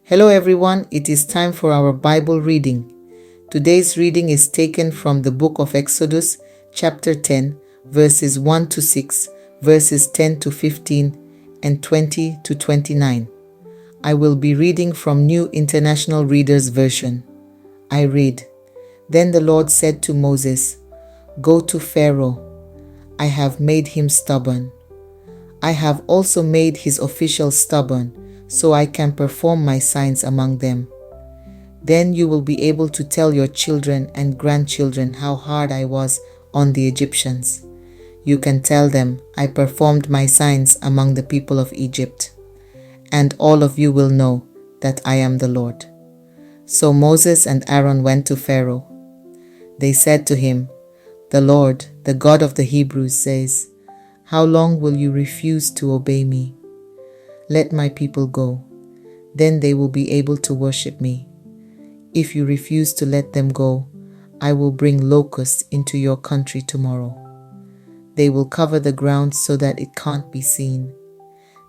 Hello everyone, it is time for our Bible reading. Today's reading is taken from the book of Exodus, chapter 10, verses 1 to 6, verses 10 to 15, and 20 to 29. I will be reading from New International Reader's Version. I read, Then the Lord said to Moses, Go to Pharaoh. I have made him stubborn. I have also made his officials stubborn, so I can perform my signs among them. Then you will be able to tell your children and grandchildren how hard I was on the Egyptians. You can tell them, I performed my signs among the people of Egypt, and all of you will know that I am the Lord. So Moses and Aaron went to Pharaoh. They said to him, The Lord, the God of the Hebrews, says, How long will you refuse to obey me? Let my people go. Then they will be able to worship me. If you refuse to let them go, I will bring locusts into your country tomorrow. They will cover the ground so that it can't be seen.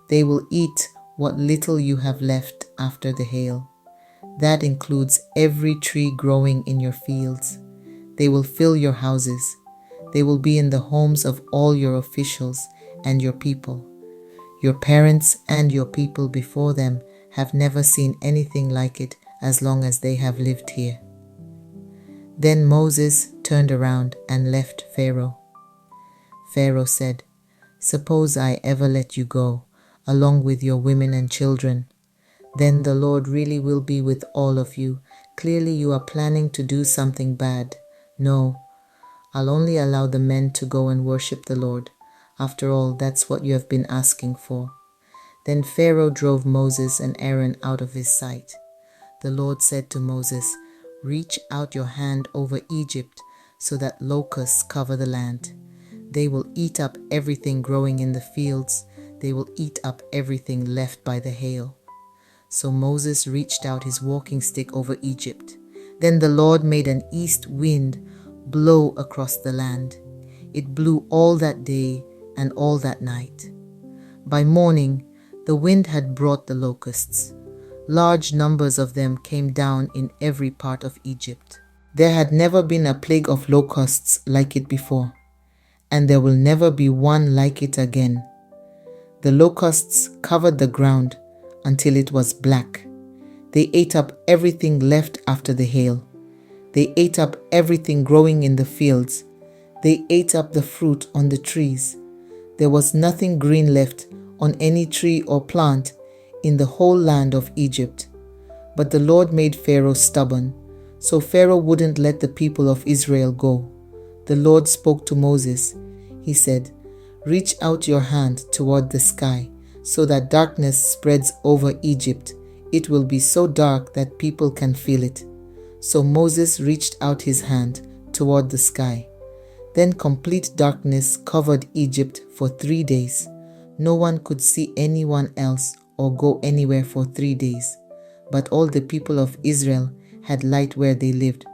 They will eat what little you have left after the hail. That includes every tree growing in your fields. They will fill your houses. They will be in the homes of all your officials and your people. Your parents and your people before them have never seen anything like it as long as they have lived here. Then Moses turned around and left Pharaoh. Pharaoh said, Suppose I ever let you go, along with your women and children. Then the Lord really will be with all of you. Clearly you are planning to do something bad. No, I'll only allow the men to go and worship the Lord. After all, that's what you have been asking for. Then Pharaoh drove Moses and Aaron out of his sight. The Lord said to Moses, Reach out your hand over Egypt so that locusts cover the land. They will eat up everything growing in the fields. They will eat up everything left by the hail. So Moses reached out his walking stick over Egypt. Then the Lord made an east wind blow across the land. It blew all that day and all that night. By morning, the wind had brought the locusts. Large numbers of them came down in every part of Egypt. There had never been a plague of locusts like it before, and there will never be one like it again. The locusts covered the ground until it was black. They ate up everything left after the hail. They ate up everything growing in the fields. They ate up the fruit on the trees. There was nothing green left on any tree or plant in the whole land of Egypt. But the Lord made Pharaoh stubborn, so Pharaoh wouldn't let the people of Israel go. The Lord spoke to Moses. He said, Reach out your hand toward the sky, so that darkness spreads over Egypt. It will be so dark that people can feel it. So Moses reached out his hand toward the sky. Then complete darkness covered Egypt for 3 days. No one could see anyone else or go anywhere for 3 days. But all the people of Israel had light where they lived.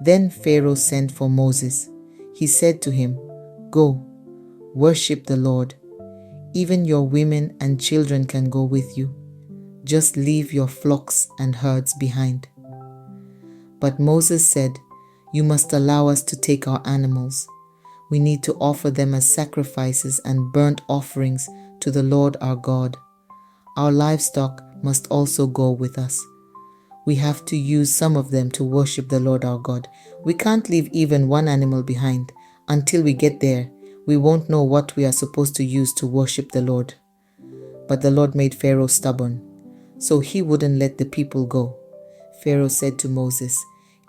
Then Pharaoh sent for Moses. He said to him, Go, worship the Lord. Even your women and children can go with you. Just leave your flocks and herds behind. But Moses said, You must allow us to take our animals. We need to offer them as sacrifices and burnt offerings to the Lord our God. Our livestock must also go with us. We have to use some of them to worship the Lord our God. We can't leave even one animal behind. Until we get there, we won't know what we are supposed to use to worship the Lord. But the Lord made Pharaoh stubborn, so he wouldn't let the people go. Pharaoh said to Moses,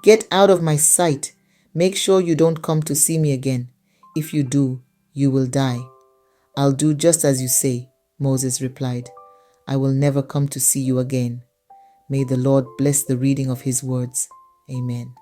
Get out of my sight. Make sure you don't come to see me again. If you do, you will die. I'll do just as you say, Moses replied. I will never come to see you again. May the Lord bless the reading of his words. Amen.